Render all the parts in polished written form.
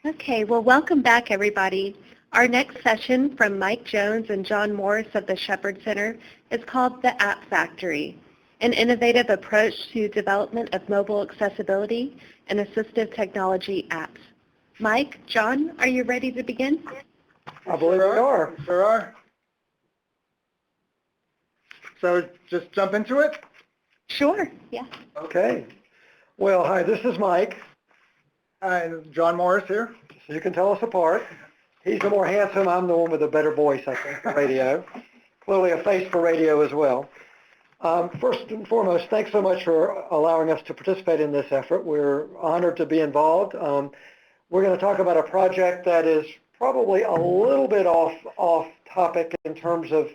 Okay, well, welcome back, everybody. Our next session from Mike Jones and John Morris of the Shepherd Center is called The App Factory, an innovative approach to development of mobile accessibility and assistive technology apps. Mike, John, are you ready to begin? I believe we are. Sure are. So just jump into it? Sure, yeah. Okay. Well, hi, this is Mike. Hi, John Morris here. So you can tell us apart. He's the more handsome. I'm the one with a better voice, I think, for radio. Clearly a face for radio as well. First and foremost, thanks so much for allowing us to participate in this effort. We're honored to be involved. We're going to talk about a project that is probably a little bit off topic in terms of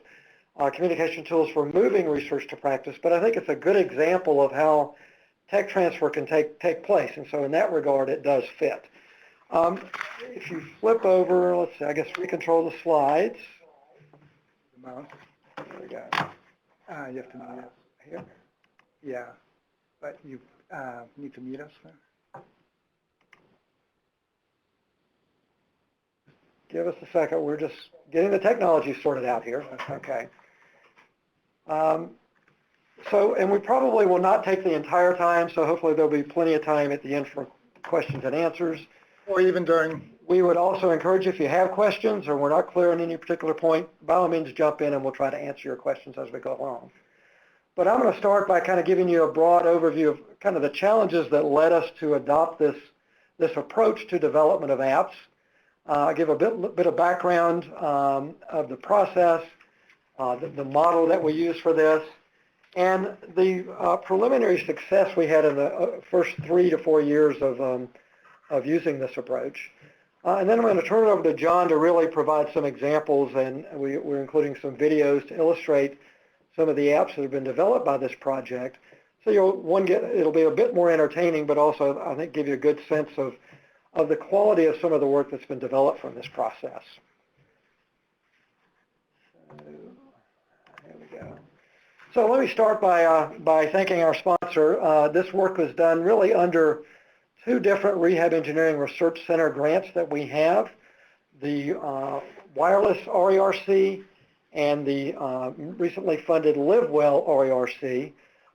communication tools for moving research to practice, but I think it's a good example of how tech transfer can take place, and so in that regard, it does fit. If you flip over, let's see, I guess recontrol the slides. The mouse. There we go. You have to mute us. Here. Yeah, but you need to mute us then. Give us a second. We're just getting the technology sorted out here. Okay. And we probably will not take the entire time, so hopefully there'll be plenty of time at the end for questions and answers. Or even during. We would also encourage, if you have questions or we're not clear on any particular point, by all means jump in and we'll try to answer your questions as we go along. But I'm going to start by kind of giving you a broad overview of kind of the challenges that led us to adopt this approach to development of apps. I'll give a bit of background of the process, the model that we use for this, and the preliminary success we had in the first 3 to 4 years of using this approach. And then I'm going to turn it over to John to really provide some examples, and we're including some videos to illustrate some of the apps that have been developed by this project. So it'll be a bit more entertaining, but also I think give you a good sense of the quality of some of the work that's been developed from this process. There we go. So let me start by thanking our sponsor. This work was done really under 2 different Rehab Engineering Research Center grants that we have, the Wireless RERC and the recently funded LiveWell RERC,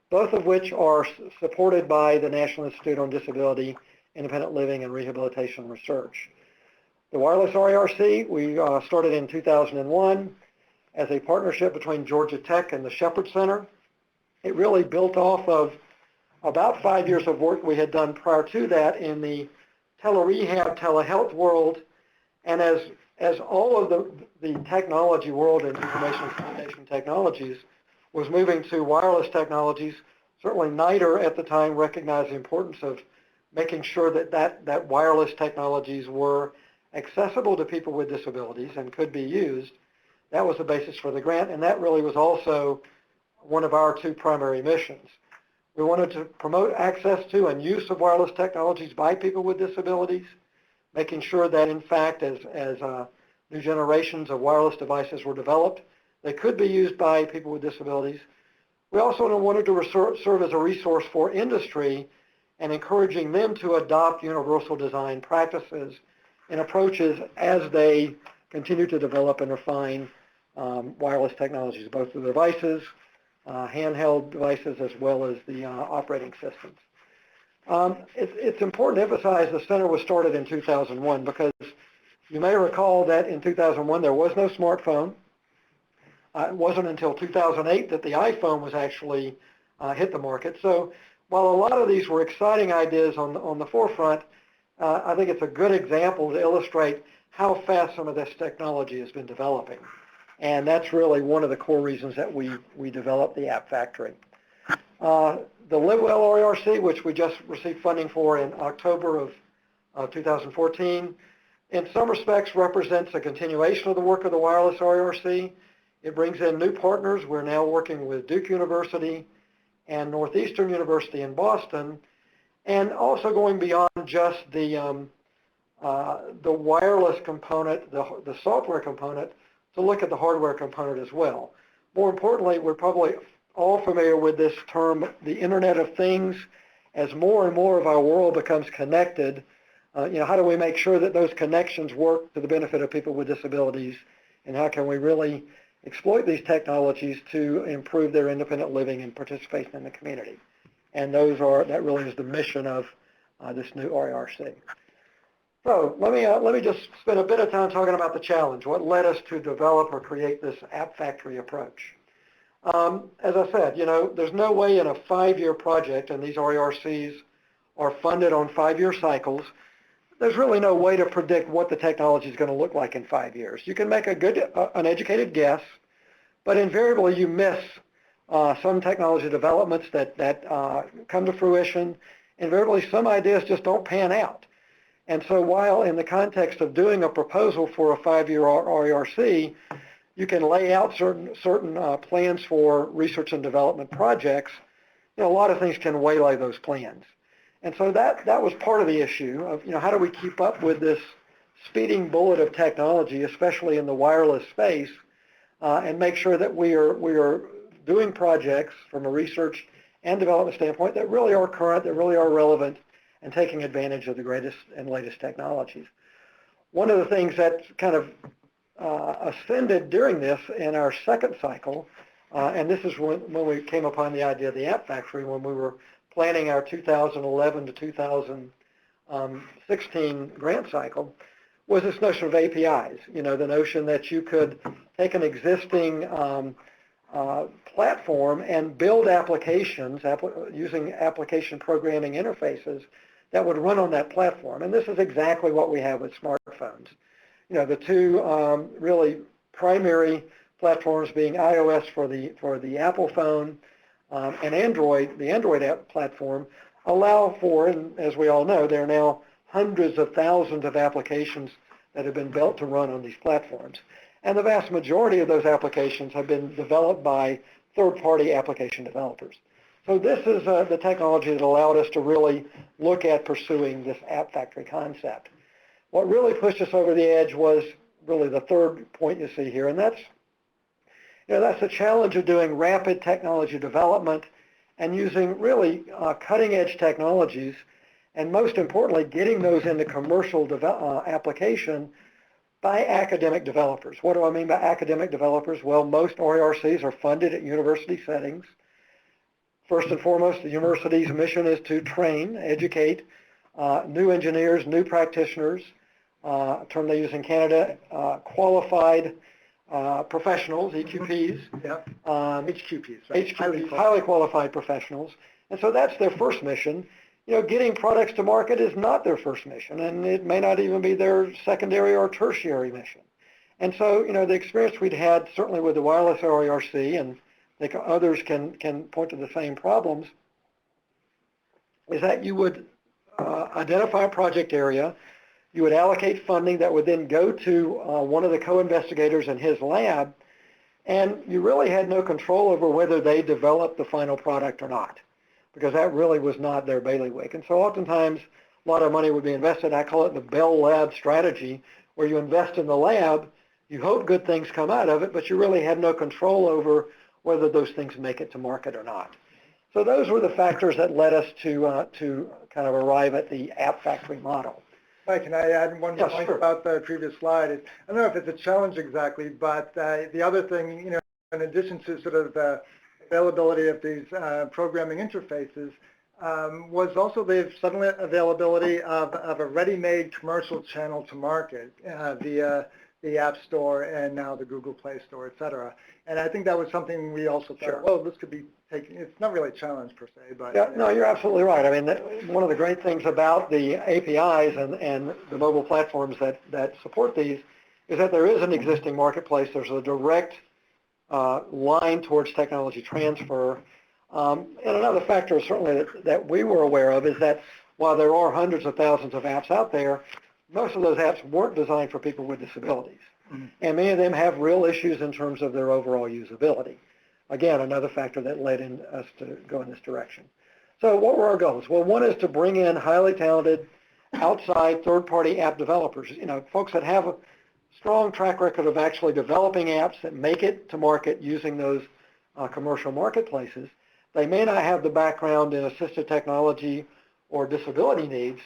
both of which are supported by the National Institute on Disability, Independent Living, and Rehabilitation Research. The Wireless RERC, we started in 2001 as a partnership between Georgia Tech and the Shepherd Center. It really built off of about 5 years of work we had done prior to that in the tele-rehab, telehealth world, and as all of the technology world and information and communication technologies was moving to wireless technologies, certainly NIDR at the time recognized the importance of making sure that wireless technologies were accessible to people with disabilities and could be used. That was the basis for the grant, and that really was also one of our 2 primary missions. We wanted to promote access to and use of wireless technologies by people with disabilities, making sure that, in fact, as new generations of wireless devices were developed, they could be used by people with disabilities. We also wanted to serve as a resource for industry and encouraging them to adopt universal design practices and approaches as they continue to develop and refine wireless technologies, both the devices, handheld devices, as well as the operating systems. It's important to emphasize the center was started in 2001 because you may recall that in 2001 there was no smartphone. It wasn't until 2008 that the iPhone was actually hit the market. So while a lot of these were exciting ideas on the forefront, I think it's a good example to illustrate how fast some of this technology has been developing. And that's really one of the core reasons that we developed the App Factory. The LiveWell RERC, which we just received funding for in October of 2014, in some respects represents a continuation of the work of the Wireless RERC. It brings in new partners. We're now working with Duke University and Northeastern University in Boston, and also going beyond just the wireless component, the software component, to look at the hardware component as well. More importantly, we're probably all familiar with this term, the Internet of Things. As more and more of our world becomes connected, How do we make sure that those connections work to the benefit of people with disabilities, and how can we really exploit these technologies to improve their independent living and participation in the community? And that really is the mission of this new RERC. So let me just spend a bit of time talking about the challenge. What led us to develop or create this app factory approach? As I said, there's no way in a 5-year project, and these RERCs are funded on 5-year cycles, there's really no way to predict what the technology is going to look like in 5 years. You can make an educated guess, but invariably you miss some technology developments that come to fruition. Invariably, some ideas just don't pan out. And so while in the context of doing a proposal for a 5-year RERC, you can lay out certain plans for research and development projects, a lot of things can waylay those plans. And so that was part of the issue of, how do we keep up with this speeding bullet of technology, especially in the wireless space, and make sure that we are doing projects from a research and development standpoint that really are current, that really are relevant, and taking advantage of the greatest and latest technologies. One of the things that kind of ascended during this in our second cycle, and this is when we came upon the idea of the App Factory, when we were planning our 2011 to 2016 grant cycle, was this notion of APIs, the notion that you could take an existing platform and build applications using application programming interfaces that would run on that platform. And this is exactly what we have with smartphones. The two really primary platforms being iOS for the Apple phone and Android, the Android app platform, allow for, and as we all know, there are now hundreds of thousands of applications that have been built to run on these platforms. And the vast majority of those applications have been developed by third-party application developers. So this is the technology that allowed us to really look at pursuing this App Factory concept. What really pushed us over the edge was really the third point you see here, and that's the challenge of doing rapid technology development and using really cutting-edge technologies, and most importantly, getting those into commercial application by academic developers. What do I mean by academic developers? Well, most RERCs are funded at university settings. First and foremost, the university's mission is to train, educate new engineers, new practitioners, a term they use in Canada, qualified professionals, EQPs. Yep. HQPs, right? HQPs, highly qualified professionals. And so that's their first mission. Getting products to market is not their first mission, and it may not even be their secondary or tertiary mission. And so, the experience we'd had certainly with the wireless RERC, and I think others can point to the same problems, is that you would identify a project area, you would allocate funding that would then go to one of the co-investigators in his lab, and you really had no control over whether they developed the final product or not, because that really was not their bailiwick. And so oftentimes a lot of money would be invested. I call it the Bell Lab strategy, where you invest in the lab, you hope good things come out of it, but you really had no control over whether those things make it to market or not. So those were the factors that led us to kind of arrive at the App Factory model. Mike, can I add one Yes, point sure. about the previous slide? I don't know if it's a challenge exactly, but the other thing, in addition to sort of the availability of these programming interfaces, was also the sudden availability of a ready-made commercial channel to market via the App Store and now the Google Play Store, et cetera. And I think that was something we also thought, Sure. well, this could be taken, it's not really a challenge per se, but... Yeah, no, you're absolutely right. I mean, one of the great things about the APIs and the mobile platforms that support these is that there is an existing marketplace. There's a direct line towards technology transfer. And another factor certainly that we were aware of is that while there are hundreds of thousands of apps out there, most of those apps weren't designed for people with disabilities. Mm-hmm. And many of them have real issues in terms of their overall usability. Again, another factor that led us to go in this direction. So what were our goals? Well, one is to bring in highly talented outside third-party app developers, folks that have a strong track record of actually developing apps that make it to market using those commercial marketplaces. They may not have the background in assistive technology or disability needs,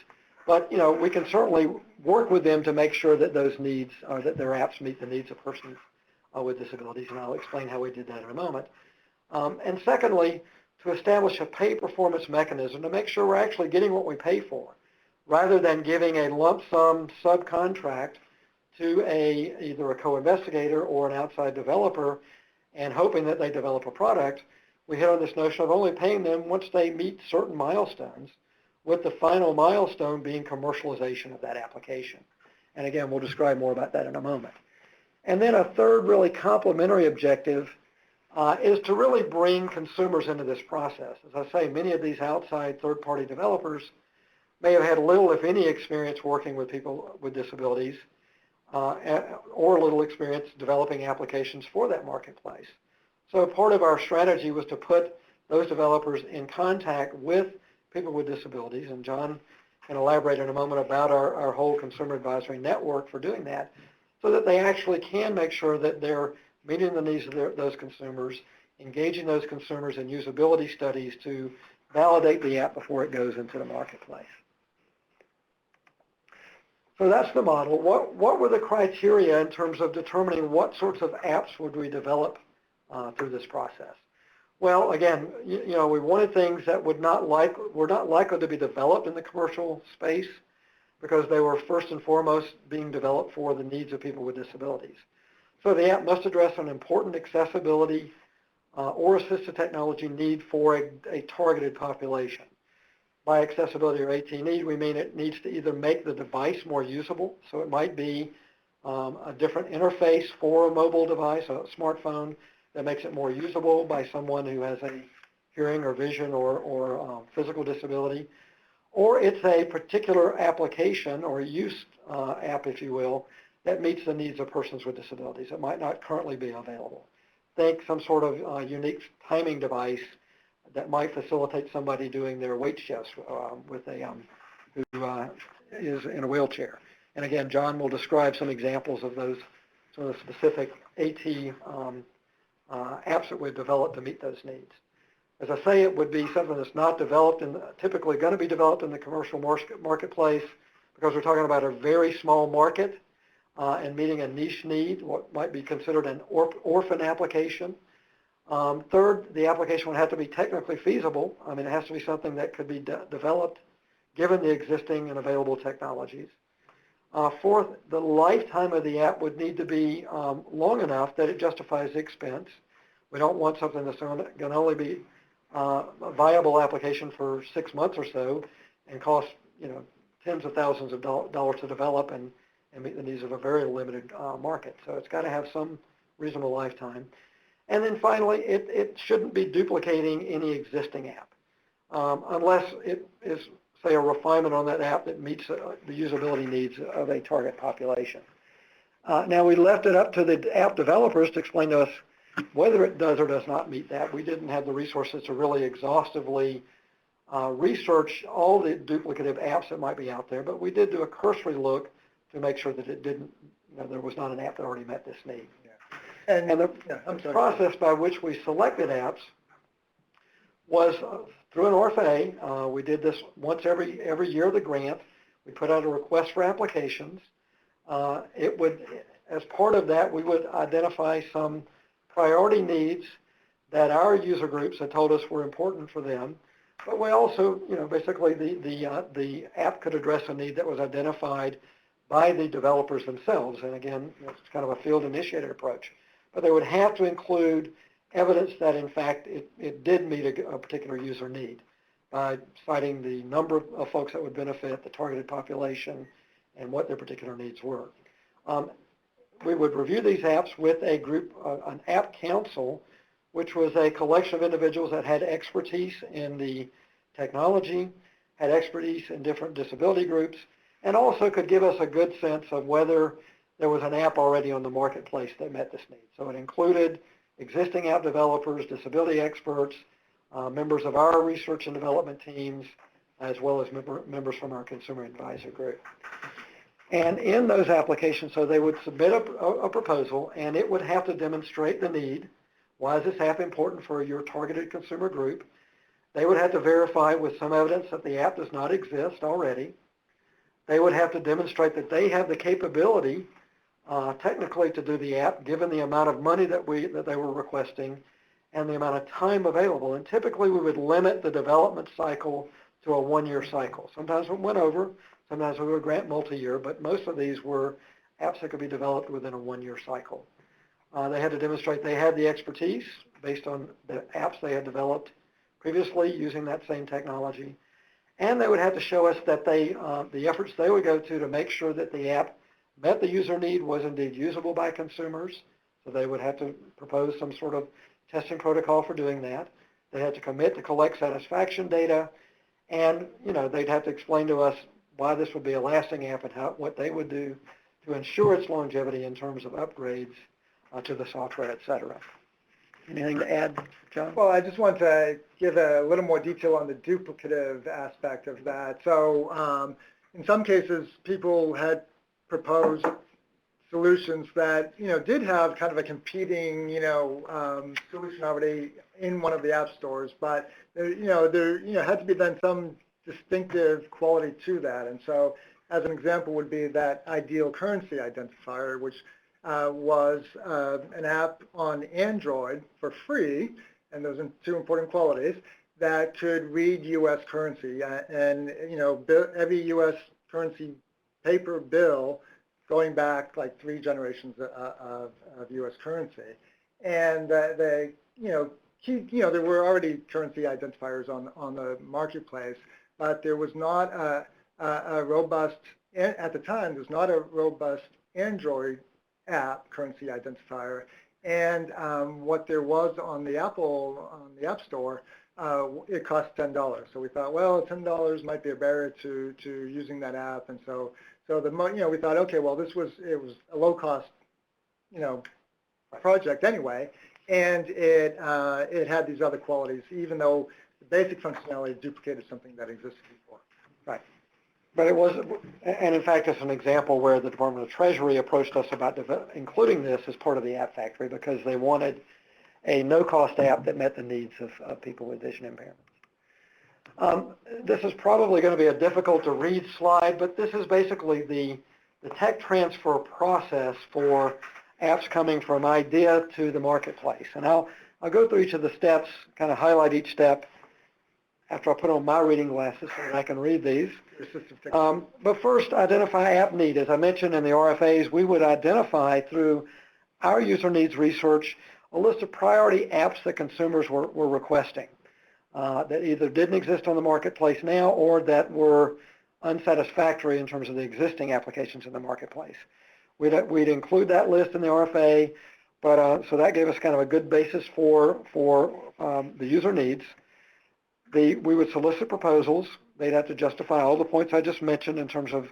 But, we can certainly work with them to make sure that those needs, that their apps meet the needs of persons with disabilities, and I'll explain how we did that in a moment. And secondly, to establish a pay performance mechanism to make sure we're actually getting what we pay for, rather than giving a lump sum subcontract to either a co-investigator or an outside developer and hoping that they develop a product. We hit on this notion of only paying them once they meet certain milestones, with the final milestone being commercialization of that application. And again, we'll describe more about that in a moment. And then a third really complementary objective is to really bring consumers into this process. As I say, many of these outside third-party developers may have had little, if any, experience working with people with disabilities, or little experience developing applications for that marketplace. So part of our strategy was to put those developers in contact with people with disabilities, and John can elaborate in a moment about our whole consumer advisory network for doing that, so that they actually can make sure that they're meeting the needs of those consumers, engaging those consumers in usability studies to validate the app before it goes into the marketplace. So that's the model. What were the criteria in terms of determining what sorts of apps would we develop through this process? Well, again, we wanted things that were not likely to be developed in the commercial space, because they were first and foremost being developed for the needs of people with disabilities. So the app must address an important accessibility or assistive technology need for a targeted population. By accessibility or AT need, we mean it needs to either make the device more usable, so it might be a different interface for a mobile device, a smartphone, that makes it more usable by someone who has a hearing or vision or physical disability, or it's a particular application or use app, if you will, that meets the needs of persons with disabilities. It might not currently be available. Think some sort of unique timing device that might facilitate somebody doing their weight shifts with who is in a wheelchair. And again, John will describe some examples of those sort of specific AT apps that we've developed to meet those needs. As I say, it would be something that's not developed typically going to be developed in the commercial marketplace, because we're talking about a very small market and meeting a niche need, what might be considered an orphan application. Third, the application would have to be technically feasible. I mean, it has to be something that could be developed given the existing and available technologies. Fourth, the lifetime of the app would need to be long enough that it justifies the expense. We don't want something that's going to only be a viable application for 6 months or so and cost tens of thousands of dollars to develop and meet the needs of a very limited market. So it's got to have some reasonable lifetime. And then finally, it shouldn't be duplicating any existing app unless it is, say, a refinement on that app that meets the usability needs of a target population. Now, we left it up to the app developers to explain to us whether it does or does not meet that. We didn't have the resources to really exhaustively research all the duplicative apps that might be out there, but we did do a cursory look to make sure that it didn't, there was not an app that already met this need. Yeah. And the process by which we selected apps was through an RFA. We did this once every year of the grant. We put out a request for applications. As part of that, we would identify some priority needs that our user groups had told us were important for them. But we also, basically the app could address a need that was identified by the developers themselves. And again, it's kind of a field-initiated approach. But they would have to include evidence that, in fact, it did meet a particular user need by citing the number of folks that would benefit, the targeted population, and what their particular needs were. We would review these apps with a group, an app council, which was a collection of individuals that had expertise in the technology, had expertise in different disability groups, and also could give us a good sense of whether there was an app already on the marketplace that met this need. So it included existing app developers, disability experts, members of our research and development teams, as well as members from our consumer advisor group. And in those applications, so they would submit a proposal, and it would have to demonstrate the need. Why is this app important for your targeted consumer group? They would have to verify with some evidence that the app does not exist already. They would have to demonstrate that they have the capability technically to do the app, given the amount of money that they were requesting and the amount of time available. And typically we would limit the development cycle to a 1-year cycle. Sometimes we went over, sometimes we would grant multi-year, but most of these were apps that could be developed within a 1-year cycle. They had to demonstrate they had the expertise based on the apps they had developed previously using that same technology. And they would have to show us that the efforts they would go to make sure that the app met the user need, was indeed usable by consumers. So they would have to propose some sort of testing protocol for doing that. They had to commit to collect satisfaction data, and they'd have to explain to us why this would be a lasting app and what they would do to ensure its longevity in terms of upgrades to the software, et cetera. Anything to add, John? Well, I just want to give a little more detail on the duplicative aspect of that. So in some cases, people had proposed solutions that, did have kind of a competing, solution already in one of the app stores, but there had to be then some distinctive quality to that. And so as an example would be that ideal currency identifier, which was an app on Android for free, and those are two important qualities, that could read U.S. currency. And, every U.S. currency paper bill going back like 3 generations of U.S. currency. And there were already currency identifiers on the marketplace, but there was not a robust, at the time, there's not a robust Android app currency identifier. And what there was on the App Store, it cost $10. So we thought, well, $10 might be a barrier to using that app. And so we thought, okay, well, it was a low cost, project anyway, and it had these other qualities, even though the basic functionality duplicated something that existed before. Right. But it was, and in fact, it's an example where the Department of Treasury approached us about including this as part of the App Factory because they wanted a no-cost app that met the needs of people with vision impairments. This is probably going to be a difficult to read slide, but this is basically the tech transfer process for apps coming from idea to the marketplace. And I'll go through each of the steps, kind of highlight each step after I put on my reading glasses so that I can read these. But first, identify app need. As I mentioned in the RFAs, we would identify through our user needs research a list of priority apps that consumers were requesting that either didn't exist on the marketplace now or that were unsatisfactory in terms of the existing applications in the marketplace. We'd include that list in the RFA, but so that gave us kind of a good basis for the user needs. We would solicit proposals. They'd have to justify all the points I just mentioned in terms of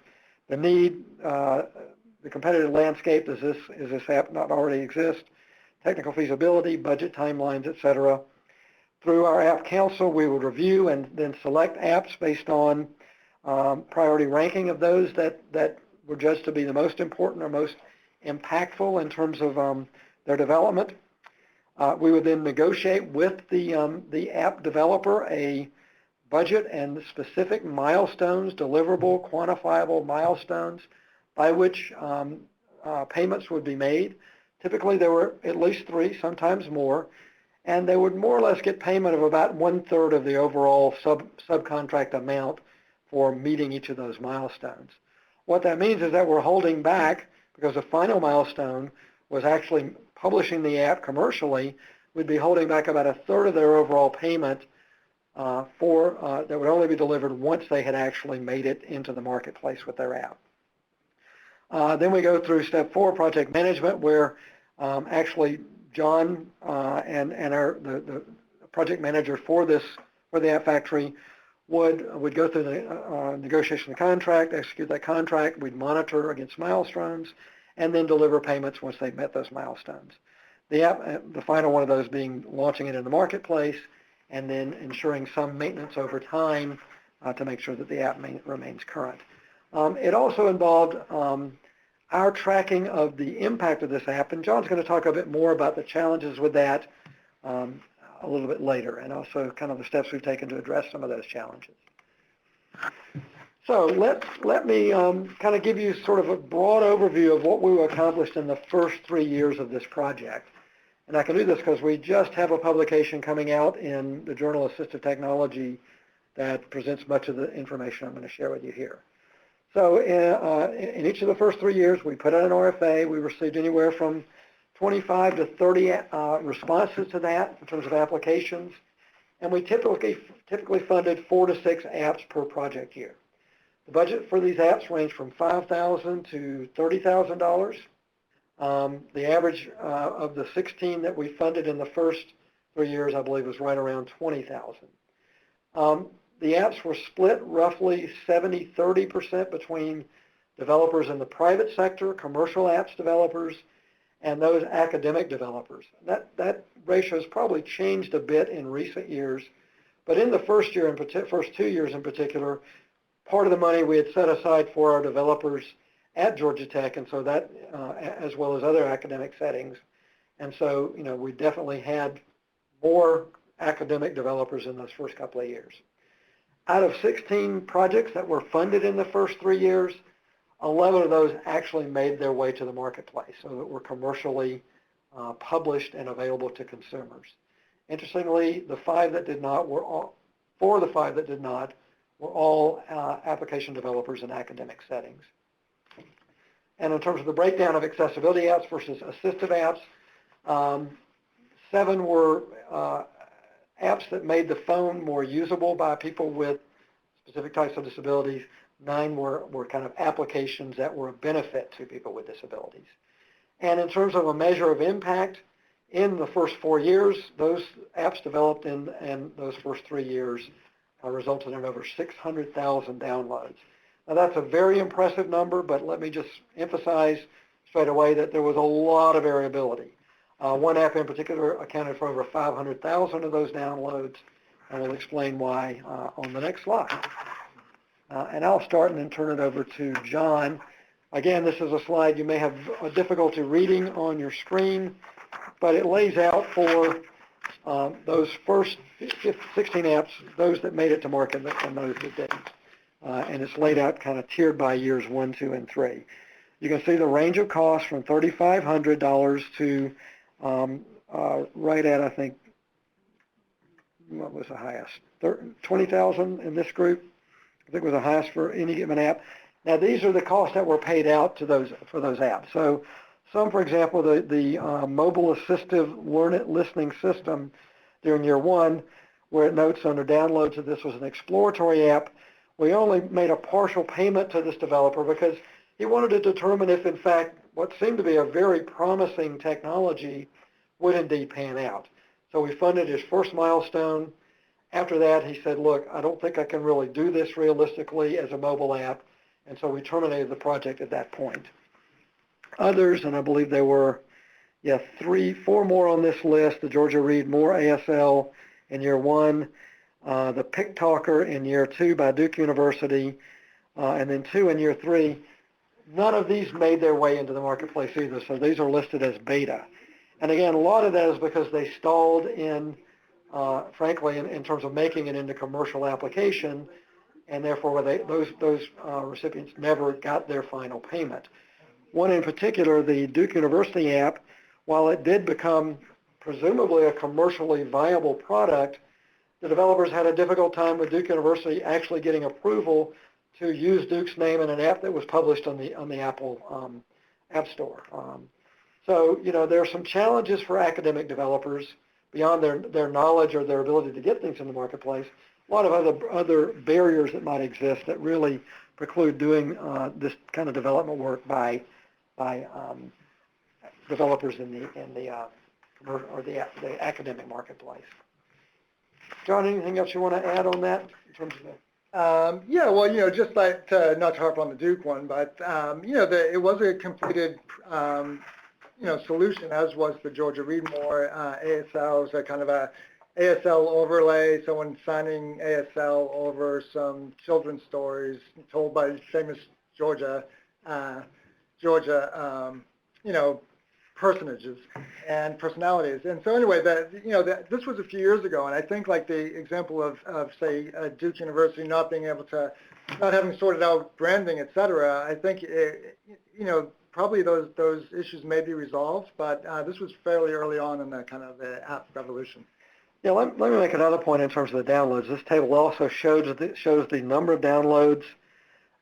the need, the competitive landscape. Is this app not already exist? Technical feasibility, budget timelines, et cetera. Through our App Council, we would review and then select apps based on priority ranking of those that were judged to be the most important or most impactful in terms of their development. We would then negotiate with the app developer a budget and specific milestones, deliverable, quantifiable milestones by which payments would be made. Typically, there were at least 3, sometimes more, and they would more or less get payment of about 1/3 of the overall subcontract amount for meeting each of those milestones. What that means is that we're holding back because the final milestone was actually publishing the app commercially. We'd be holding back about 1/3 of their overall payment that would only be delivered once they had actually made it into the marketplace with their app. Then we go through step 4, project management, where actually John and the project manager for the App Factory would go through the negotiation of the contract, execute that contract. We'd monitor against milestones, and then deliver payments once they've met those milestones. The final one of those being launching it in the marketplace, and then ensuring some maintenance over time to make sure that the app remains current. It also involved our tracking of the impact of this app, and John's going to talk a bit more about the challenges with that a little bit later, and also kind of the steps we've taken to address some of those challenges. So let me kind of give you sort of a broad overview of what we accomplished in the first 3 years of this project. And I can do this because we just have a publication coming out in the Journal of Assistive Technology that presents much of the information I'm going to share with you here. So in each of the first 3 years, we put out an RFA. We received anywhere from 25 to 30 responses to that in terms of applications. And we typically funded 4 to 6 apps per project year. The budget for these apps ranged from $5,000 to $30,000. The average of the 16 that we funded in the first 3 years, I believe, was right around 20,000. The apps were split roughly 70-30% between developers in the private sector, commercial apps developers, and those academic developers. That ratio has probably changed a bit in recent years, but in the first 2 years in particular, part of the money we had set aside for our developers at Georgia Tech, and so that, as well as other academic settings. And so, we definitely had more academic developers in those first couple of years. Out of 16 projects that were funded in the first 3 years, 11 of those actually made their way to the marketplace, so that were commercially published and available to consumers. Interestingly, the 5 that did not were all, 4 of the 5 that did not were all application developers in academic settings. And in terms of the breakdown of accessibility apps versus assistive apps, 7 were apps that made the phone more usable by people with specific types of disabilities. 9 were kind of applications that were a benefit to people with disabilities. And in terms of a measure of impact, in the first 4 years, those apps developed in those first 3 years resulted in over 600,000 downloads. Now that's a very impressive number, but let me just emphasize straight away that there was a lot of variability. One app in particular accounted for over 500,000 of those downloads, and we'll explain why on the next slide. And I'll start and then turn it over to John. Again, this is a slide you may have a difficulty reading on your screen, but it lays out for those first 16 apps, those that made it to market and those that didn't. And it's laid out kind of tiered by years 1, 2, and 3. You can see the range of costs from $3,500 to right at, I think, what was the highest? 20,000 in this group. I think was the highest for any given app. Now these are the costs that were paid out to those for those apps. So some, for example, the mobile assistive listening system during year 1, where it notes under downloads that this was an exploratory app, we only made a partial payment to this developer because he wanted to determine if, in fact, what seemed to be a very promising technology would indeed pan out. So we funded his first milestone. After that, he said, look, I don't think I can really do this realistically as a mobile app, and so we terminated the project at that point. Others, and I believe there were, 4 more on this list, the Georgia Read More ASL in year 1, the Pick Talker in year 2 by Duke University, and then 2 in year 3. None of these made their way into the marketplace either, so these are listed as beta. And again, a lot of that is because they stalled in, frankly, in terms of making it into commercial application, and therefore those recipients never got their final payment. One in particular, the Duke University app, while it did become presumably a commercially viable product, the developers had a difficult time with Duke University actually getting approval to use Duke's name in an app that was published on the Apple App Store. So, there are some challenges for academic developers beyond their knowledge or their ability to get things in the marketplace. A lot of other barriers that might exist that really preclude doing this kind of development work by developers in the academic marketplace. John, anything else you want to add on that in terms of that? Yeah, well, just like not to harp on the Duke one, but it was a completed solution, as was the Georgia Read More ASL. So kind of a ASL overlay, someone signing ASL over some children's stories told by famous Georgia personages and personalities. And so anyway, this was a few years ago, and I think like the example of say, Duke University not being able to, not having sorted out branding, et cetera, I think, probably those issues may be resolved, but this was fairly early on in the kind of the app revolution. Yeah, let me make another point in terms of the downloads. This table also shows the number of downloads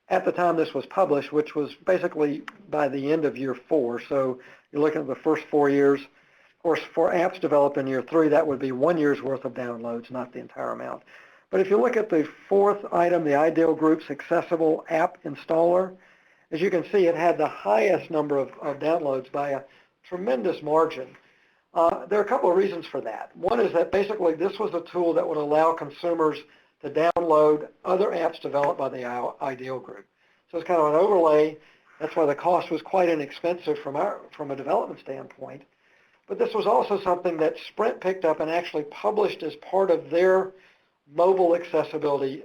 at the time this was published, which was basically by the end of year 4. So you're looking at the first 4 years. Of course, for apps developed in year 3, that would be 1 year's worth of downloads, not the entire amount. But if you look at the 4th item, the ideal group's accessible app installer, as you can see, it had the highest number of downloads by a tremendous margin. There are a couple of reasons for that. One is that basically this was a tool that would allow consumers to download other apps developed by the ideal group. So it's kind of an overlay. That's why the cost was quite inexpensive from a development standpoint. But this was also something that Sprint picked up and actually published as part of their mobile accessibility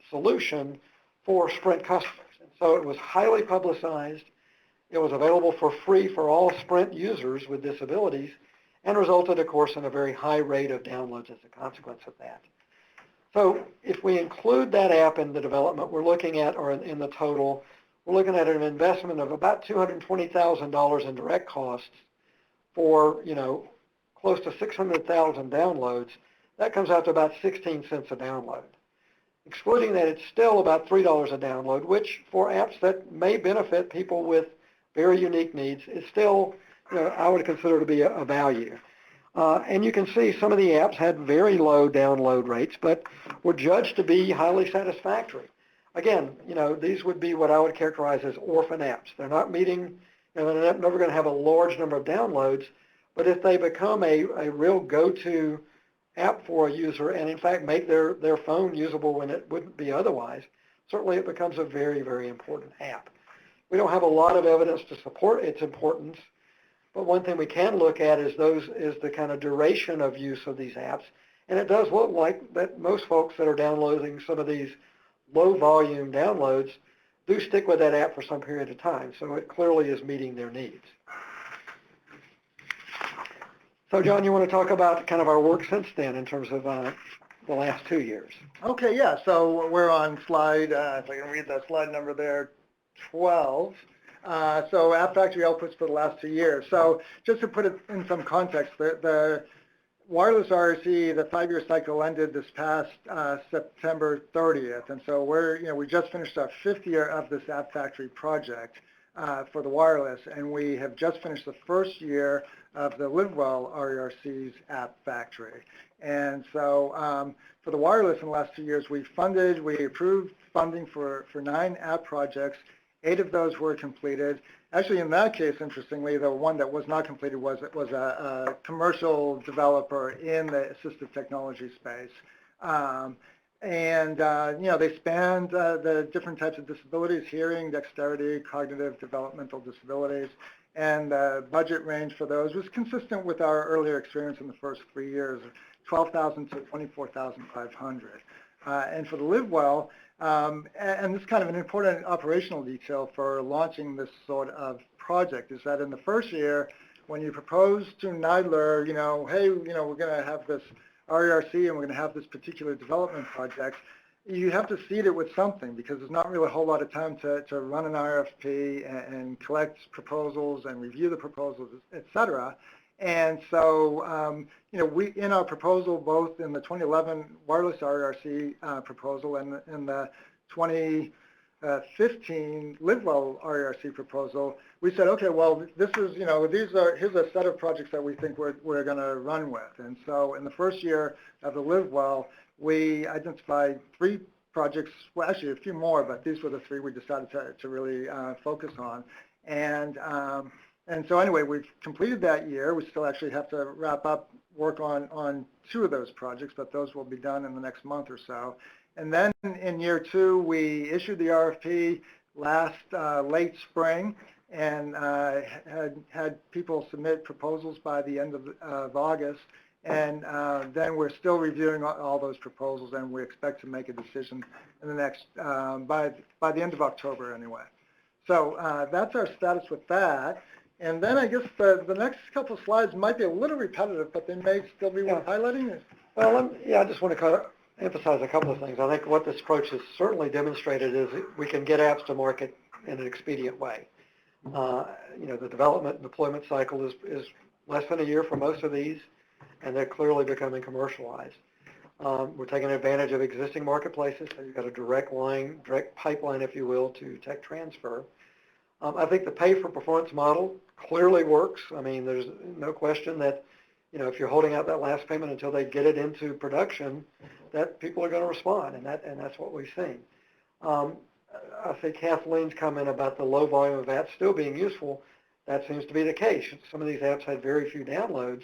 solution for Sprint customers. And so it was highly publicized. It was available for free for all Sprint users with disabilities, and resulted, of course, in a very high rate of downloads as a consequence of that. So if we include that app in the development, we're looking at, or in the total, we're looking at an investment of about $220,000 in direct costs for, close to 600,000 downloads. That comes out to about 16 cents a download. Excluding that, it's still about $3 a download, which for apps that may benefit people with very unique needs is still, I would consider to be a value. And you can see some of the apps had very low download rates, but were judged to be highly satisfactory. Again, these would be what I would characterize as orphan apps. They're not meeting, they're never going to have a large number of downloads, but if they become a real go-to app for a user and in fact make their phone usable when it wouldn't be otherwise, certainly it becomes a very, very important app. We don't have a lot of evidence to support its importance, but one thing we can look at is the kind of duration of use of these apps. And it does look like that most folks that are downloading some of these low volume downloads do stick with that app for some period of time. So it clearly is meeting their needs. So John, you want to talk about kind of our work since then in terms of the last 2 years? Okay, yeah. So we're on slide, if I can read that slide number there, 12. So App Factory outputs for the last 2 years. So just to put it in some context, the Wireless RERC, the 5-year cycle ended this past September 30th. And so we just finished our 5th year of this App Factory project for the wireless. And we have just finished the 1st year of the LiveWell RERC's App Factory. And so for the wireless in the last 2 years, we approved funding for 9 app projects. 8 of those were completed. Actually, in that case, interestingly, the one that was not completed was a commercial developer in the assistive technology space. They spanned the different types of disabilities: hearing, dexterity, cognitive, developmental disabilities. And the budget range for those was consistent with our earlier experience in the first 3 years, $12,000 to $24,500. And for the LiveWell, and this is kind of an important operational detail for launching this sort of project, is that in the first year, when you propose to NIDLR, hey, we're going to have this RERC and we're going to have this particular development project, you have to seed it with something, because there's not really a whole lot of time to run an RFP and collect proposals and review the proposals, et cetera. And so, we, in our proposal, both in the 2011 Wireless RERC proposal and in the 2015 LiveWell RERC proposal, we said, okay, well, this is, here's a set of projects that we think we're going to run with. And so in the first year of the LiveWell, we identified 3 projects, well, actually a few more, but these were the 3 we decided to really focus on. And so anyway, we've completed that year. We still actually have to wrap up work on 2 of those projects, but those will be done in the next month or so. And then in year 2, we issued the RFP last late spring and had people submit proposals by the end of August. And then we're still reviewing all those proposals, and we expect to make a decision in the next, by the end of October anyway. So that's our status with that. And then I guess the next couple of slides might be a little repetitive, but they may still be worth highlighting. Well, I just want to emphasize a couple of things. I think what this approach has certainly demonstrated is that we can get apps to market in an expedient way. The development and deployment cycle is less than a year for most of these, and they're clearly becoming commercialized. We're taking advantage of existing marketplaces, so you've got a direct pipeline, if you will, to tech transfer. I think the pay-for-performance model clearly works. I mean, there's no question that, if you're holding out that last payment until they get it into production, that people are going to respond, and that's what we've seen. I think Kathleen's comment about the low volume of apps still being useful, that seems to be the case. Some of these apps had very few downloads,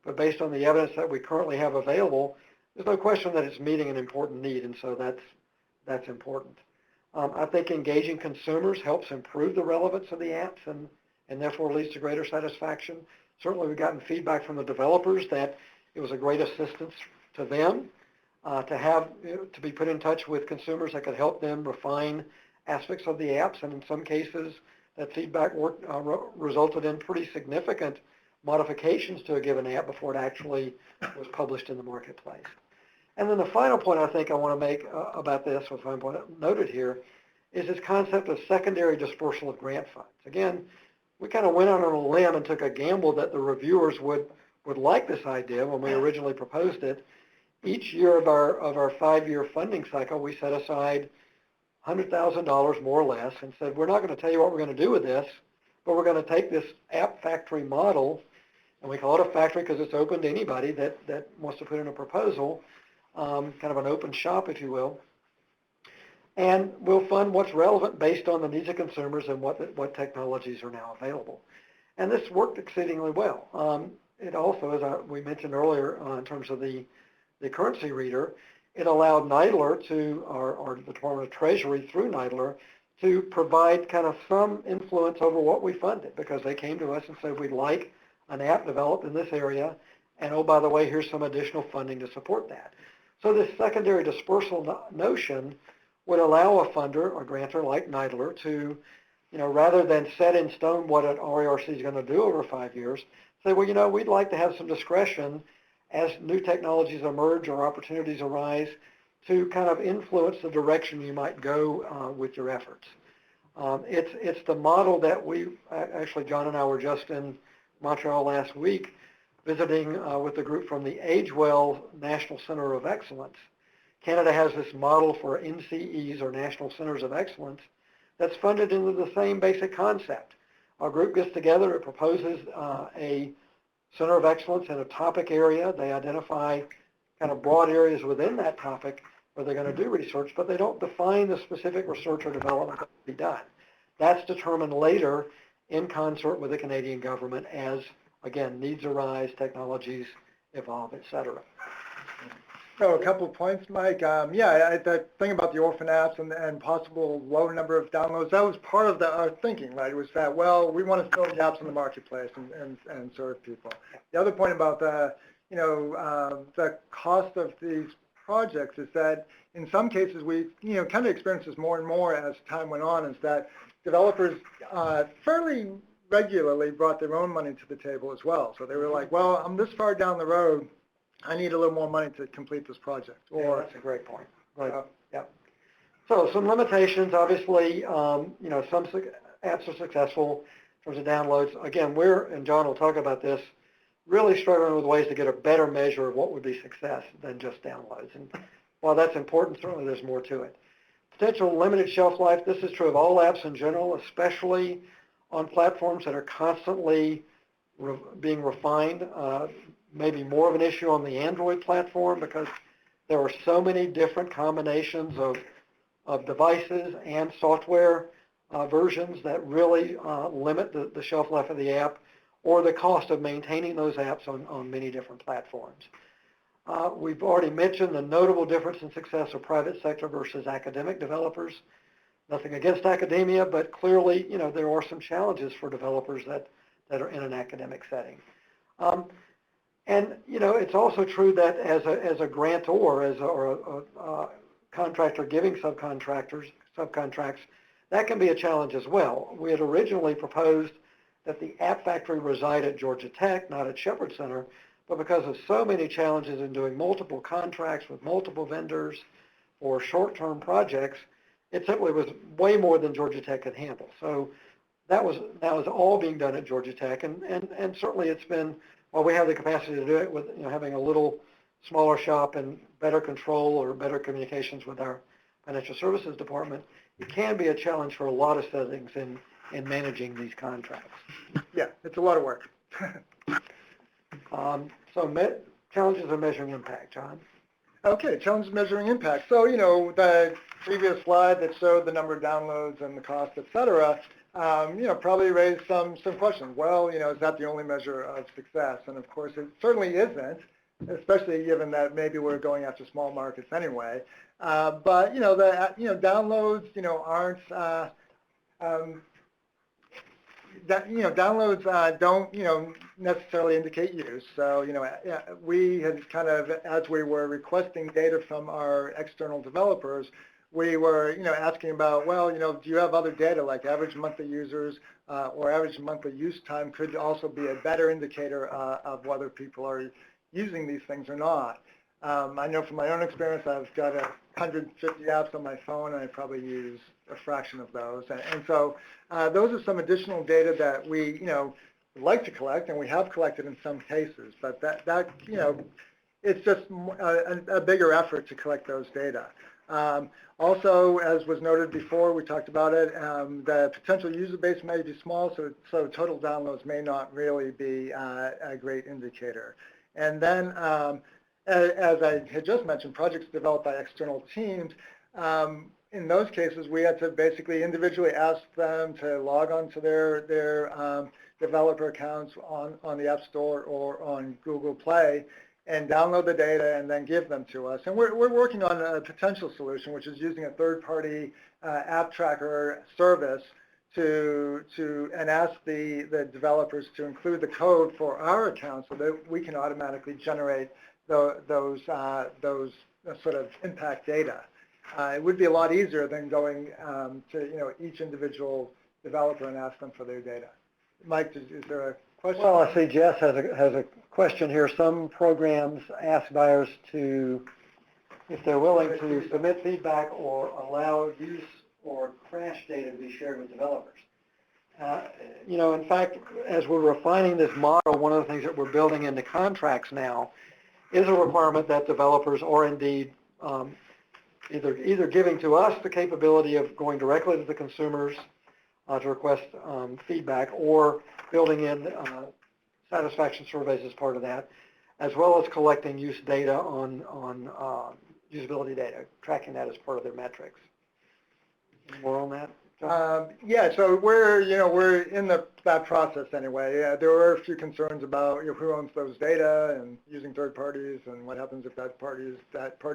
but based on the evidence that we currently have available, there's no question that it's meeting an important need, and so that's important. I think engaging consumers helps improve the relevance of the apps and therefore leads to greater satisfaction. Certainly we've gotten feedback from the developers that it was a great assistance to them to be put in touch with consumers that could help them refine aspects of the apps, and in some cases that feedback resulted in pretty significant modifications to a given app before it actually was published in the marketplace. And then the final point I think I want to make about this, or final point noted here, is this concept of secondary dispersal of grant funds. Again, we kind of went out on a limb and took a gamble that the reviewers would like this idea when we originally proposed it. Each year of our 5-year funding cycle, we set aside $100,000 more or less and said, we're not going to tell you what we're going to do with this, but we're going to take this app factory model, and we call it a factory because it's open to anybody that wants to put in a proposal, kind of an open shop, if you will, and we'll fund what's relevant based on the needs of consumers and what technologies are now available. And this worked exceedingly well. It also, as we mentioned earlier, in terms of the currency reader, it allowed NIDLR or the Department of Treasury through NIDLR to provide kind of some influence over what we funded, because they came to us and said, we'd like an app developed in this area, and oh, by the way, here's some additional funding to support that. So this secondary dispersal notion would allow a funder or grantor like NIDLR to, rather than set in stone what an RERC is going to do over 5 years, say, well, we'd like to have some discretion as new technologies emerge or opportunities arise to kind of influence the direction you might go with your efforts. It's the model that actually, John and I were just in Montreal last week visiting with a group from the AgeWell National Center of Excellence. Canada has this model for NCEs, or National Centers of Excellence, that's funded into the same basic concept. Our group gets together, it proposes a center of excellence in a topic area. They identify kind of broad areas within that topic where they're going to do research, but they don't define the specific research or development that will be done. That's determined later in concert with the Canadian government as, again, needs arise, technologies evolve, et cetera. So a couple of points, Mike. The thing about the orphan apps and possible low number of downloads, that was part of our thinking, right? It was that, well, we want to fill gaps in the marketplace and serve people. The other point about the cost of these projects is that in some cases we, kind of experienced this more and more as time went on, is that developers fairly regularly brought their own money to the table as well. So they were like, well, I'm this far down the road, I need a little more money to complete this project. Or that's a great point. Right. Yeah. So some limitations, obviously, some apps are successful in terms of downloads. Again, and John will talk about this, really struggling with ways to get a better measure of what would be success than just downloads. And while that's important, certainly there's more to it. Potential limited shelf life. This is true of all apps in general, especially on platforms that are constantly being refined. Maybe more of an issue on the Android platform because there are so many different combinations of devices and software versions that really limit the shelf life of the app or the cost of maintaining those apps on many different platforms. We've already mentioned the notable difference in success of private sector versus academic developers. Nothing against academia, but clearly, there are some challenges for developers that are in an academic setting. And it's also true that as a grantor, or a contractor giving subcontracts, that can be a challenge as well. We had originally proposed that the App Factory reside at Georgia Tech, not at Shepherd Center, but because of so many challenges in doing multiple contracts with multiple vendors or short-term projects, it simply was way more than Georgia Tech could handle. So that was all being done at Georgia Tech, and certainly it's been, while we have the capacity to do it with having a little smaller shop and better control or better communications with our financial services department, it can be a challenge for a lot of settings in managing these contracts. Yeah, it's a lot of work. Challenges of measuring impact, John. Okay, challenges measuring impact. So, the previous slide that showed the number of downloads and the cost, et cetera, probably raised some questions. Well, is that the only measure of success? And of course, it certainly isn't, especially given that maybe we're going after small markets anyway. But, downloads, aren't, downloads don't, necessarily indicate use. So, we had kind of, as we were requesting data from our external developers, we were, asking about, well, do you have other data like average monthly users or average monthly use time could also be a better indicator of whether people are using these things or not. I know from my own experience, I've got 150 apps on my phone, and I probably use a fraction of those. And so those are some additional data that we, would like to collect, and we have collected in some cases. But that it's just a bigger effort to collect those data. Also, as was noted before, we talked about it, the potential user base may be small, so total downloads may not really be a great indicator. And then, as I had just mentioned, projects developed by external teams, in those cases, we had to basically individually ask them to log on to their developer accounts on the App Store or on Google Play and download the data and then give them to us. And we're working on a potential solution, which is using a third-party app tracker service and ask the developers to include the code for our account so that we can automatically generate those sort of impact data. It would be a lot easier than going to each individual developer and ask them for their data. Mike, is there a question? Well, I see Jess has a question here. Some programs ask buyers to, if they're willing to submit feedback or allow use or crash data to be shared with developers. In fact, as we're refining this model, one of the things that we're building into contracts now is a requirement that developers or indeed either giving to us the capability of going directly to the consumers to request feedback or building in satisfaction surveys as part of that, as well as collecting use data on usability data, tracking that as part of their metrics. Any more on that? Yeah, so we're in that process anyway. There were a few concerns about who owns those data and using third parties, and what happens if that party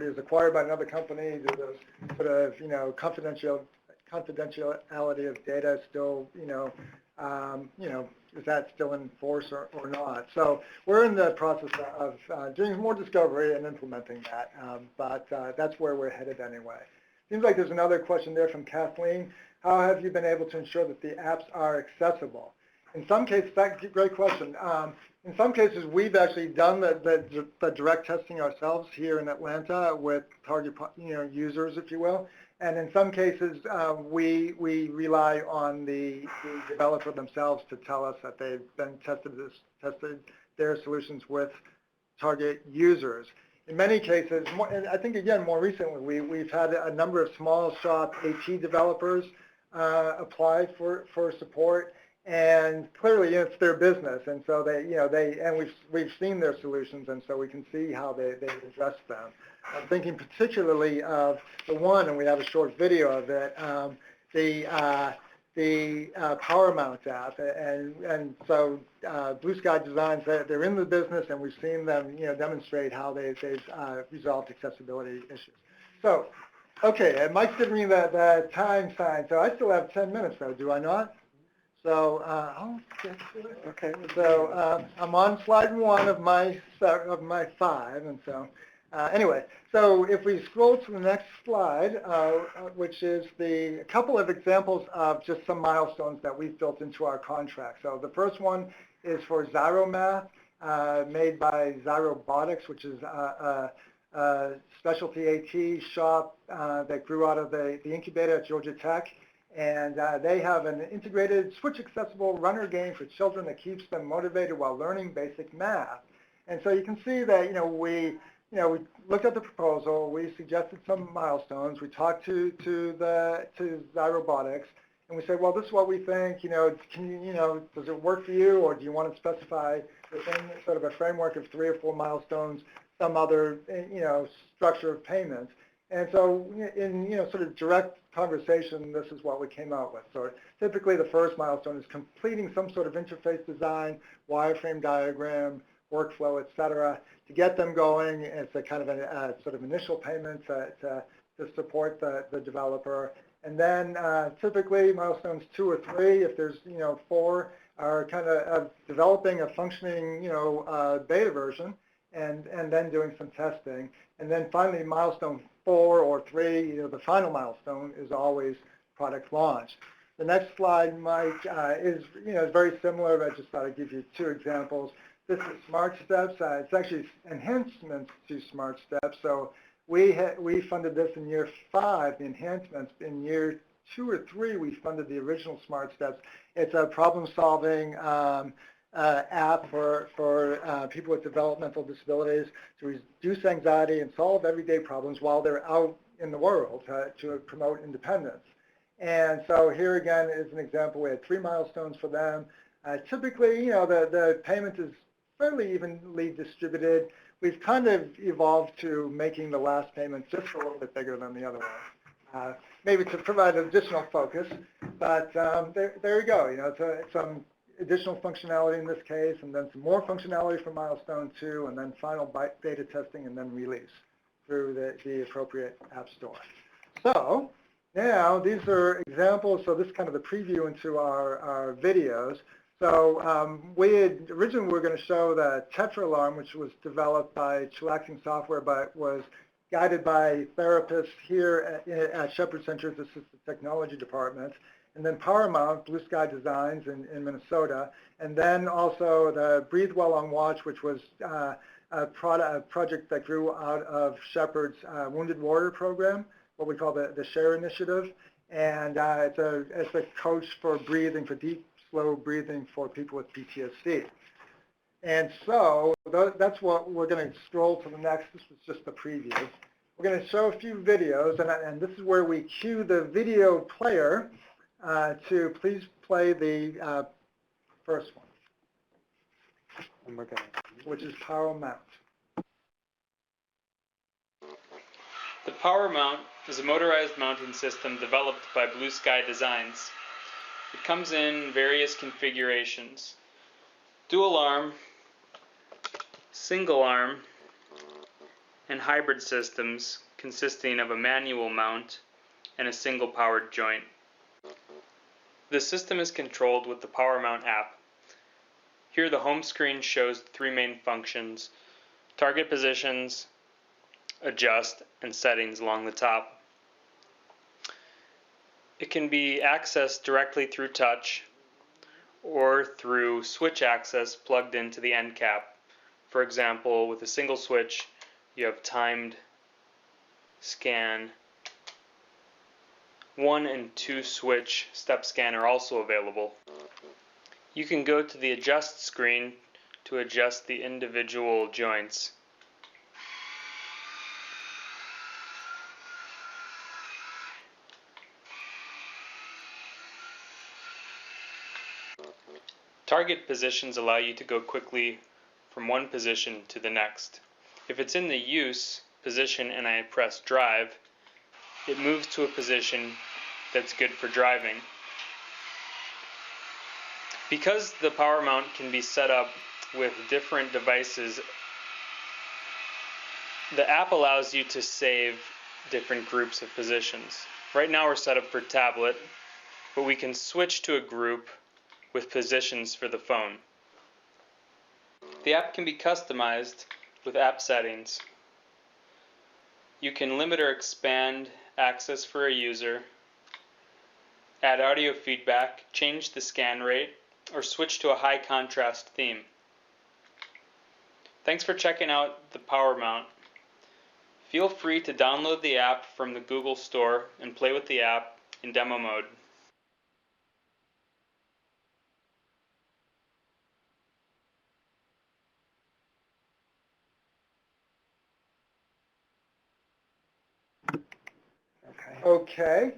is acquired by another company. Do those sort of confidentiality of data still is that still in force or not? So we're in the process of doing more discovery and implementing that, but that's where we're headed anyway. Seems like there's another question there from Kathleen. How have you been able to ensure that the apps are accessible? In some cases, great question. In some cases, we've actually done the direct testing ourselves here in Atlanta with target users, if you will. And in some cases, we rely on the developer themselves to tell us that they've been tested their solutions with target users. In many cases, and I think again more recently, we've had a number of small shop AT developers apply for support, and clearly it's their business, and so we've seen their solutions, and so we can see how they've addressed them. I'm thinking particularly of the one, and we have a short video of it, the Power Mount app, and so Blue Sky Designs, they're in the business, and we've seen them demonstrate how they've resolved accessibility issues. So, okay, Mike's giving me the time sign, so I still have 10 minutes though, do I not? So I'll get to it. Okay, so I'm on slide 1 of my 5, and so Anyway, so if we scroll to the next slide, which is a couple of examples of just some milestones that we've built into our contract. So the first one is for Zyromath, made by Zyrobotics, which is a specialty AT shop that grew out of the incubator at Georgia Tech. And they have an integrated switch-accessible runner game for children that keeps them motivated while learning basic math. And so you can see that, we looked at the proposal, we suggested some milestones, we talked to Zyrobotics, and we said, well, this is what we think, does it work for you, or do you want to specify within sort of a framework of 3 or 4 milestones some other, structure of payment? And so in, sort of direct conversation, this is what we came out with. So typically the first milestone is completing some sort of interface design, wireframe diagram, workflow, et cetera, to get them going. It's a kind of a sort of initial payment to support the developer. And then typically milestones 2 or 3, if there's 4, are kind of developing a functioning beta version and then doing some testing. And then finally milestone 4 or 3, the final milestone is always product launch. The next slide, Mike, is very similar. I just thought I'd give you 2 examples. This is Smart Steps. It's actually enhancements to Smart Steps. So we funded this in year 5, the enhancements. In year 2 or 3, we funded the original Smart Steps. It's a problem-solving app for people with developmental disabilities to reduce anxiety and solve everyday problems while they're out in the world to promote independence. And so here again is an example. We had 3 milestones for them. Typically, the payment is fairly evenly distributed. We've kind of evolved to making the last payment just a little bit bigger than the other one, maybe to provide additional focus. But there you go. It's some additional functionality in this case, and then some more functionality for milestone 2, and then final beta testing, and then release through the appropriate app store. So now these are examples. So this is kind of the preview into our videos. So originally we were going to show the Tetra Alarm, which was developed by Chillaxing Software, but was guided by therapists here at Shepherd Center's Assistive Technology Department, and then Paramount, Blue Sky Designs in Minnesota, and then also the Breathe Well on Watch, which was a project that grew out of Shepherd's Wounded Warrior program, what we call the SHARE initiative, and it's a coach for breathing, for deep, slow breathing for people with PTSD. And so that's what we're going to scroll to the next. This was just the preview. We're going to show a few videos, and this is where we cue the video player to please play the first one, and which is Power Mount. The Power Mount is a motorized mounting system developed by Blue Sky Designs. It comes in various configurations: dual arm, single arm, and hybrid systems consisting of a manual mount and a single powered joint. The system is controlled with the Power Mount app. Here the home screen shows 3 main functions: target positions, adjust, and settings along the top. It can be accessed directly through touch or through switch access plugged into the end cap. For example, with a single switch, you have timed scan. 1 and 2 switch step scan are also available. You can go to the adjust screen to adjust the individual joints. Target positions allow you to go quickly from one position to the next. If it's in the use position and I press drive, it moves to a position that's good for driving. Because the power mount can be set up with different devices, the app allows you to save different groups of positions. Right now we're set up for tablet, but we can switch to a group with positions for the phone. The app can be customized with app settings. You can limit or expand access for a user, add audio feedback, change the scan rate, or switch to a high contrast theme. Thanks for checking out the power mount. Feel free to download the app from the Google Store and play with the app in demo mode. Okay.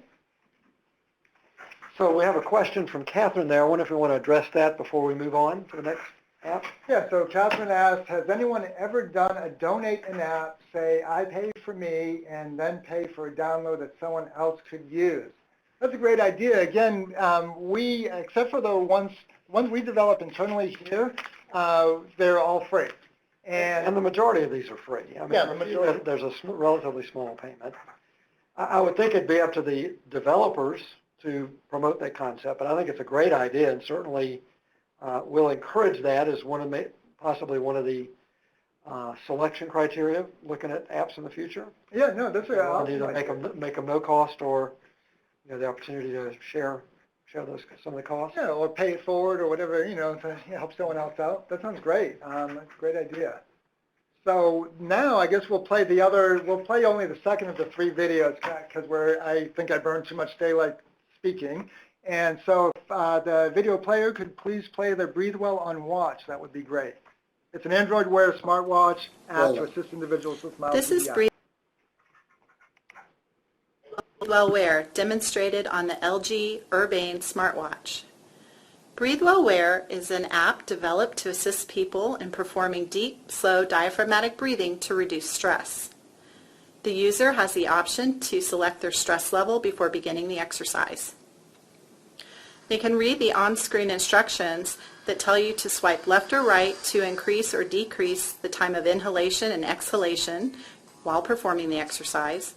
So we have a question from Catherine there. I wonder if we want to address that before we move on to the next app. Yeah, so Catherine asked, has anyone ever done a donate an app, say I pay for me and then pay for a download that someone else could use? That's a great idea. Again, we, except for the ones we develop internally here, they're all free. And the majority of these are free. I mean, Yeah, the majority. There's a relatively small payment. I would think it'd be up to the developers to promote that concept, but I think it's a great idea, and certainly we'll encourage that as possibly one of the selection criteria, looking at apps in the future. Yeah, no, that's a awesome either make them no cost, or the opportunity to share some of the costs. Yeah, or pay it forward or whatever, to help someone else out. That sounds great. That's a great idea. So now I guess we'll play only the second of the 3 videos because I think I burned too much daylight speaking. And so if the video player could please play the Breathe Well on Watch, that would be great. It's an Android Wear smartwatch app to assist individuals with mild This is Breathe Well Wear, demonstrated on the LG Urbane smartwatch. Breathe Well Wear is an app developed to assist people in performing deep, slow diaphragmatic breathing to reduce stress. The user has the option to select their stress level before beginning the exercise. They can read the on-screen instructions that tell you to swipe left or right to increase or decrease the time of inhalation and exhalation while performing the exercise,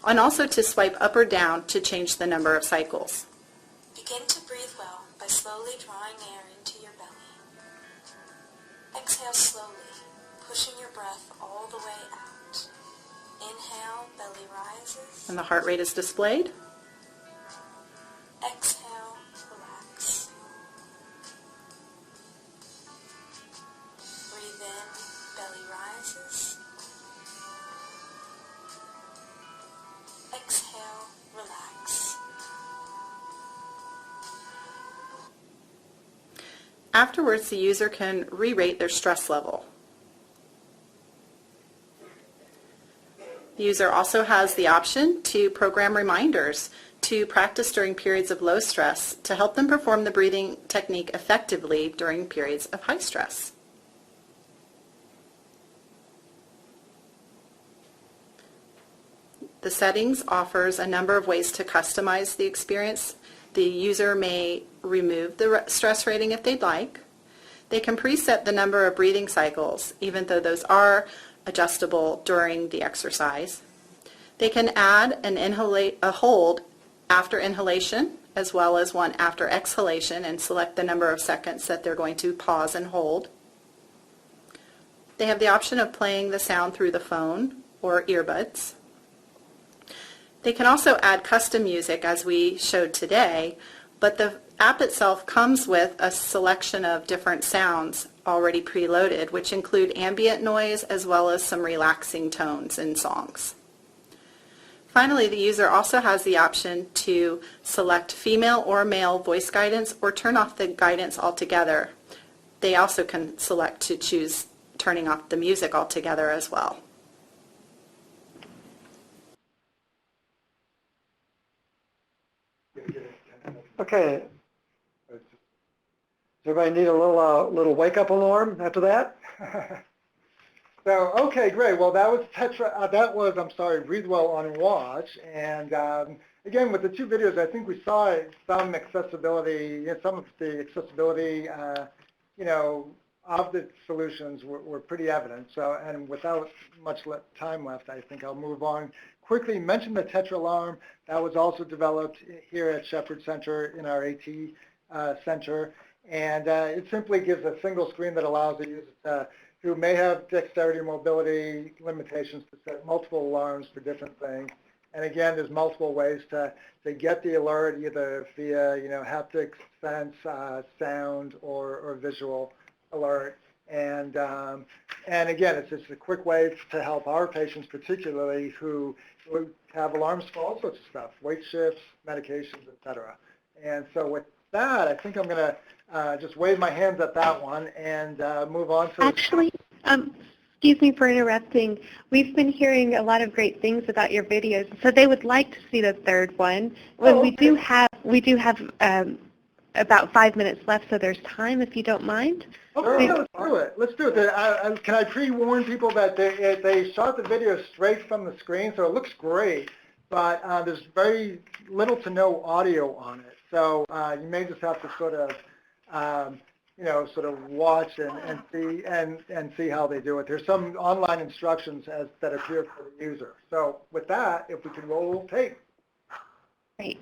and also to swipe up or down to change the number of cycles. Begin to breathe well by slowly drawing air into your belly. Exhale slowly, pushing your breath all the way out. Inhale, belly rises. And the heart rate is displayed. Exhale, relax. Breathe in, belly rises. Exhale, relax. Afterwards, the user can re-rate their stress level. The user also has the option to program reminders to practice during periods of low stress to help them perform the breathing technique effectively during periods of high stress. The settings offers a number of ways to customize the experience. The user may remove the stress rating if they'd like. They can preset the number of breathing cycles, even though those are adjustable during the exercise. They can add a hold after inhalation, as well as one after exhalation, and select the number of seconds that they're going to pause and hold. They have the option of playing the sound through the phone or earbuds. They can also add custom music, as we showed today, but the app itself comes with a selection of different sounds already preloaded, which include ambient noise as well as some relaxing tones in songs. Finally, the user also has the option to select female or male voice guidance or turn off the guidance altogether. They also can select to choose turning off the music altogether as well. Okay. Does everybody need a little wake-up alarm after that? So, okay, great. Well, that was Breathe Well on Watch. And again, with the 2 videos, I think we saw some accessibility, some of the accessibility, of the solutions were pretty evident. So, and without much time left, I think I'll move on. Quickly mention the Tetra Alarm. That was also developed here at Shepherd Center in our AT Center. And it simply gives a single screen that allows the user to who may have dexterity or mobility limitations to set multiple alarms for different things. And again, there's multiple ways to get the alert, either via, haptic sense, sound, or visual alert. And again, it's just a quick way to help our patients, particularly who have alarms for all sorts of stuff, weight shifts, medications, et cetera. And so with that, I think I'm going to just wave my hands at that one and move on to... Actually, excuse me for interrupting. We've been hearing a lot of great things about your videos, so they would like to see the third one. Well, okay. we do have about 5 minutes left, so there's time if you don't mind. Okay, yeah, let's do it. Let's do it. Can I pre-warn people that they shot the video straight from the screen, so it looks great, but there's very little to no audio on it. So you may just have to sort of, sort of watch and see how they do it. There's some online instructions that appear for the user. So with that, if we can roll tape. Great.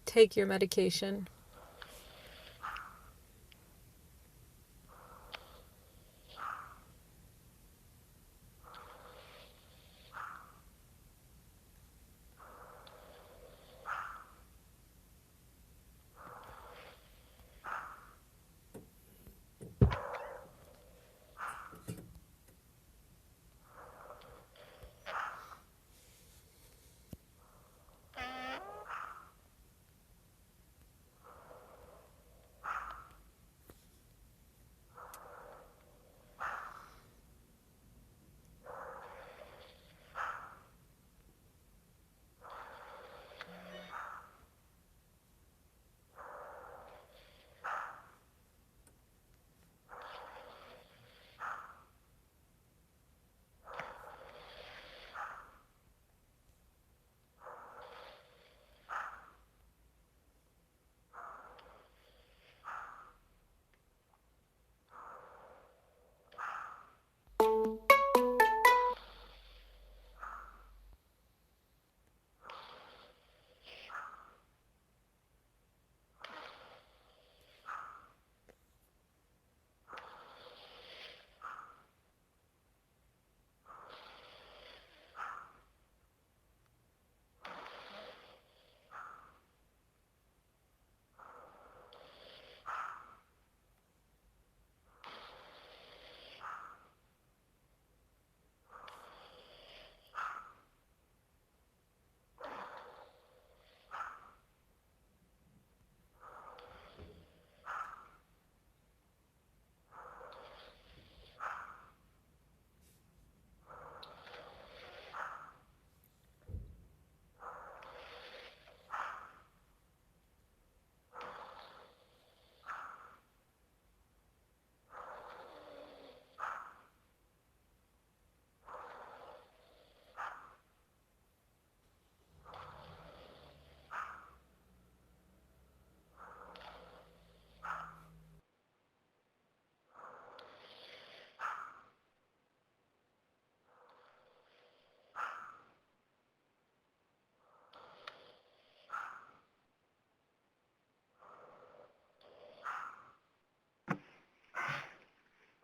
Take your medication.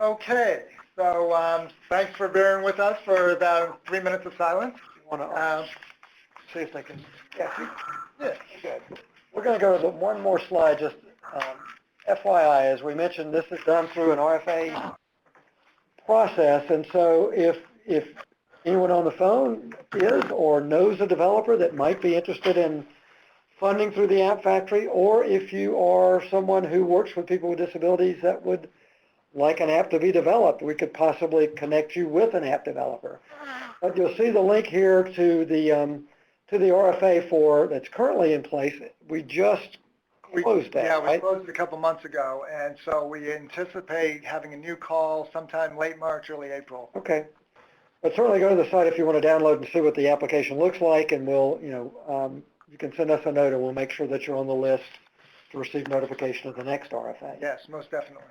Okay, so thanks for bearing with us for about 3 minutes of silence. Want to see if they can. Yeah, good. We're going to go to one more slide. Just FYI, as we mentioned, this is done through an RFA process, and so if anyone on the phone is or knows a developer that might be interested in funding through the App Factory, or if you are someone who works with people with disabilities that would like an app to be developed, we could possibly connect you with an app developer. But you'll see the link here to the RFA that's currently in place. We just closed that, Yeah, we right? closed it a couple months ago, and so we anticipate having a new call sometime late March, early April. Okay. But certainly go to the site if you want to download and see what the application looks like, and we'll, you can send us a note and we'll make sure that you're on the list to receive notification of the next RFA. Yes, most definitely.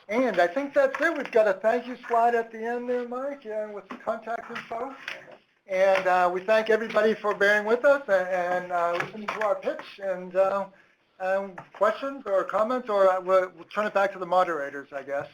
And I think that's it. We've got a thank you slide at the end there, Mike, with the contact info. And we thank everybody for bearing with us and listening to our pitch. And questions or comments, or we'll turn it back to the moderators, I guess.